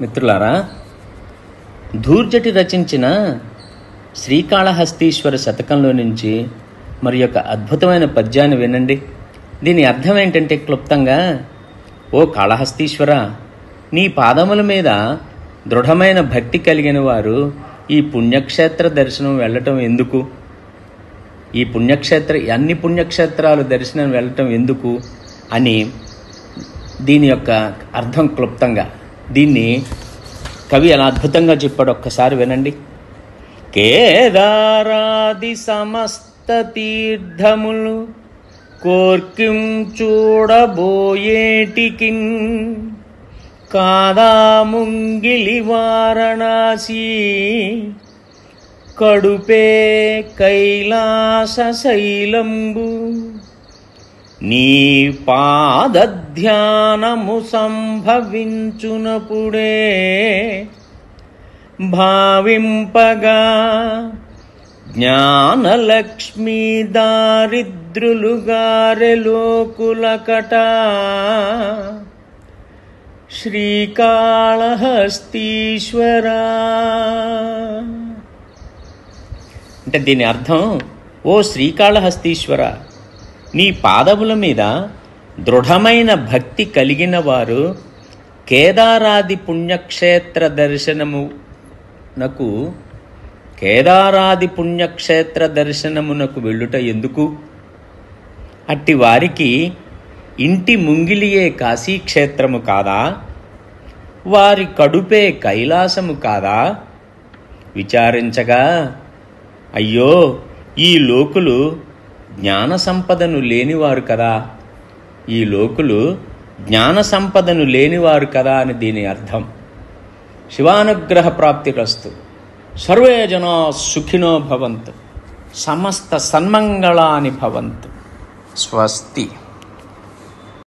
మిత్రులారా, ధూర్జటి రచించిన శ్రీకాళహస్తీశ్వర శతకంలో నుంచి మరి యొక్క అద్భుతమైన పద్యాన్ని వినండి. దీని అర్థం ఏంటంటే క్లుప్తంగా, ఓ కాళహస్తీశ్వర, నీ పాదముల మీద దృఢమైన భక్తి కలిగిన వారు ఈ పుణ్యక్షేత్ర దర్శనం వెళ్ళటం ఎందుకు? అన్ని పుణ్యక్షేత్రాలు దర్శనం వెళ్ళటం ఎందుకు అని దీని యొక్క అర్థం క్లుప్తంగా. దీన్ని కవి అలా అద్భుతంగా చెప్పాడు, ఒక్కసారి వినండి. కేదారాది సమస్త తీర్థములు కోర్కిం చూడబోయేటికిన్ కాదా ముంగిలి వారణాసి కడుపే కైలాస శైలంబు నీ పాదధ్యానము సంభవించునపుడే భావింపగా జ్ఞానలక్ష్మీ దారిద్రులుగారెలోకులకట శ్రీకాళహస్తీశ్వరా. అంటే దీని అర్థం, ఓ శ్రీకాళహస్తీశ్వర, నీ పాదముల మీద దృఢమైన భక్తి కలిగిన వారు కేదారాది పుణ్యక్షేత్ర దర్శనమునకు వెళ్ళుట ఎందుకు? అట్టి వారికి ఇంటి ముంగిలియే కాశీక్షేత్రము కాదా? వారి కడుపే కైలాసము కాదా? విచారించగా, అయ్యో, ఈ లోకులు జ్ఞాన సంపదను లేనివారు కదా అని దీని అర్థం. శివానుగ్రహ ప్రాప్తిరస్తు. సర్వే జనా సుఖినో భవంతు. సమస్త సన్మంగళాని భవంతు. స్వస్తి.